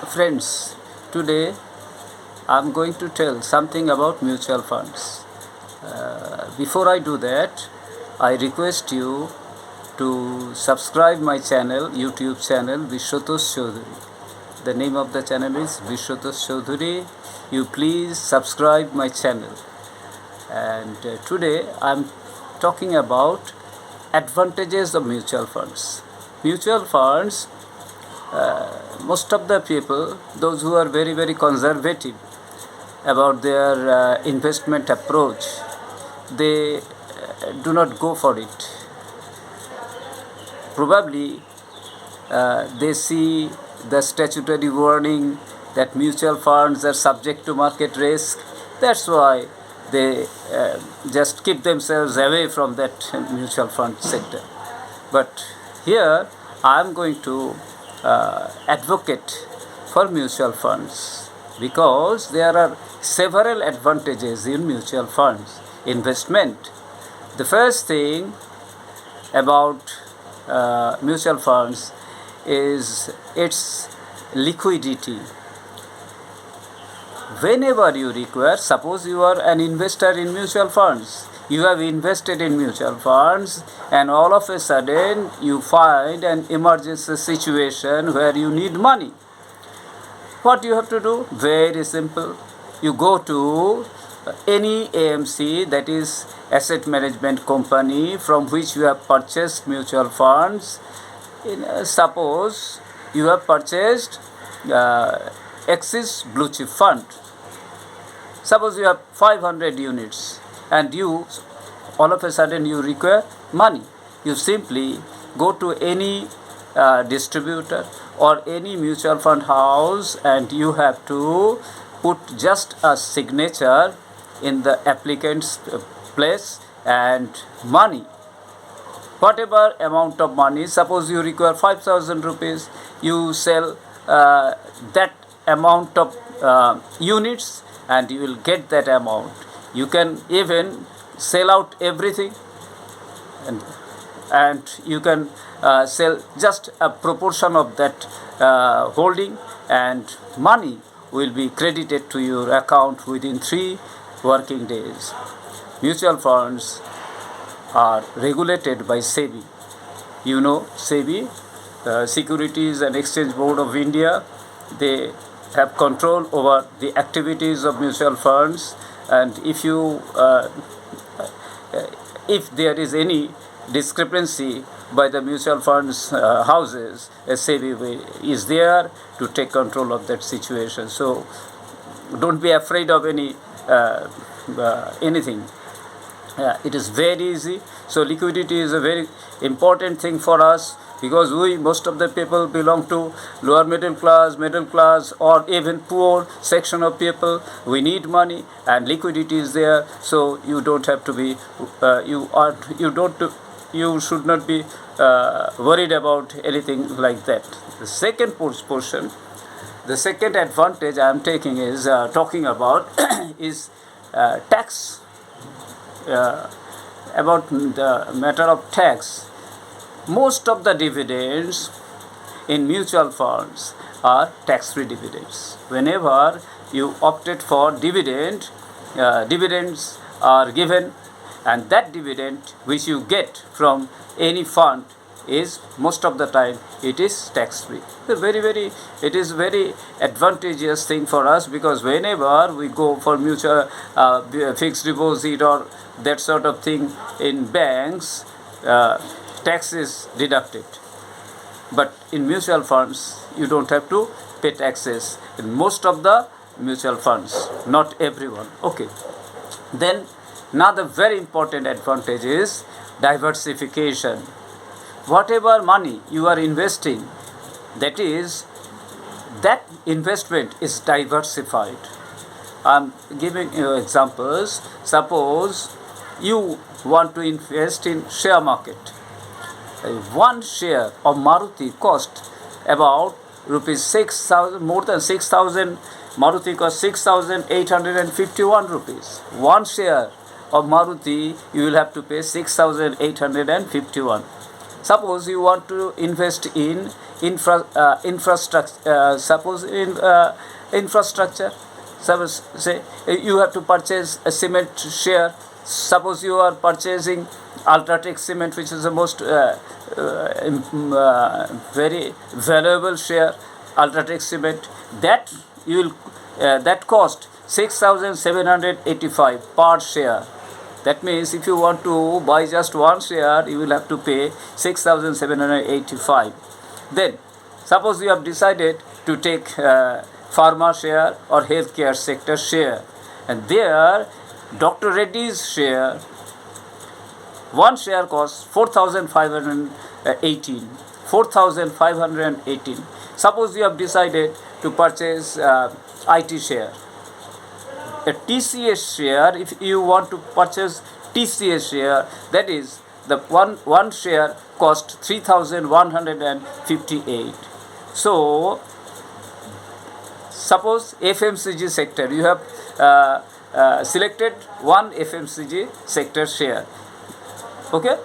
Friends, today I'm going to tell something about mutual funds. Before I do that, I request you to subscribe my channel, YouTube channel, Vishwatosh Chaudhary. The name of the channel is Vishwatosh Chaudhary. You please subscribe my channel. And today I'm talking about advantages of mutual funds. Mutual funds, most of the people, those who are very conservative about their investment approach, they do not go for it. Probably they see the statutory warning that mutual funds are subject to market risk. That's why they just keep themselves away from that mutual fund sector. But here I am going to advocate for mutual funds because there are several advantages in mutual funds investment. The first thing about mutual funds is its liquidity. Whenever you require, suppose you are an investor in mutual funds, you have invested in mutual funds, and all of a sudden you find an emergency situation where you need money. What you have to do? Very simple. You go to any AMC, that is asset management company, from which you have purchased mutual funds. Suppose you have purchased Axis Blue Chip Fund. Suppose you have 500 units and you all of a sudden you require money. You simply go to any distributor or any mutual fund house and you have to put just a signature in the applicant's place and money. Whatever amount of money, suppose you require 5,000 rupees, you sell that amount of units and you will get that amount. You can even sell out everything and you can sell just a proportion of that holding, and money will be credited to your account within 3 working days. Mutual funds are regulated by SEBI. You know SEBI, Securities and Exchange Board of India. They have control over the activities of mutual funds, and if there is any discrepancy by the mutual funds houses, SEBI is there to take control of that situation. So don't be afraid of anything. It is very easy. So liquidity is a very important thing for us because most of the people belong to lower middle class or even poor section of people. We need money and liquidity is there, so you don't have to be you should not be worried about anything like that. The second portion, the second advantage I am taking is talking about is tax. About the matter of tax, most of the dividends in mutual funds are tax-free dividends. Whenever you opted for dividends are given, and that dividend which you get from any fund is most of the time it is tax free. It is very advantageous thing for us because whenever we go for mutual fixed deposit or that sort of thing in banks, tax is deducted. But in mutual funds you don't have to pay taxes in most of the mutual funds, not everyone. Okay, then another very important advantage is diversification. Whatever money you are investing, that investment is diversified. I'm giving you examples. Suppose you want to invest in share market. One share of Maruti cost about rupees 6,000, more than 6,000. Maruti cost 6,851 rupees. One share of Maruti you will have to pay 6,851. Suppose you want to invest in infrastructure. Suppose say you have to purchase a cement share. Suppose you are purchasing Ultratech cement, which is the most very valuable share, Ultratech cement. That you will that cost 6,785 per share. That means if you want to buy just one share, you will have to pay 6,785. Then, suppose you have decided to take pharma share or healthcare sector share, and there Dr. Reddy's share, one share costs 4,518. 4,518. Suppose you have decided to purchase IT share. A TCS share, if you want to purchase TCS share, that is the one share cost 3,158. So suppose FMCG sector, you have selected one FMCG sector share. Okay,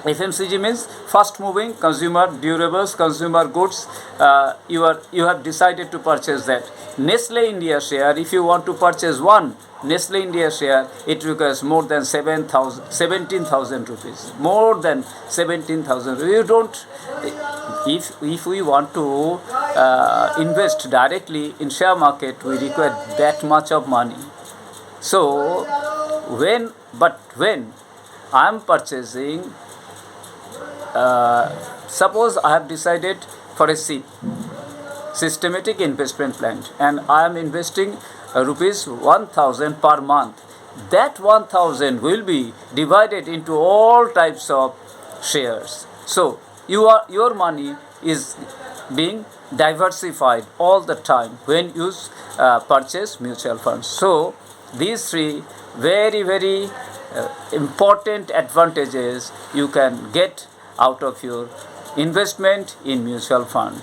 FMCG means fast moving consumer durables, consumer goods. You have decided to purchase that. Nestle India share, if you want to purchase one Nestle India share, it requires more than 17,000 rupees. More than 17,000. You don't. If we want to invest directly in share market, we require that much of money. So when I am purchasing, suppose I have decided for a SIP, systematic investment plan, and I am investing rupees 1,000 per month. That 1,000 will be divided into all types of shares. So your money is being diversified all the time when you purchase mutual funds. So these three very important advantages you can get out of your investment in mutual fund.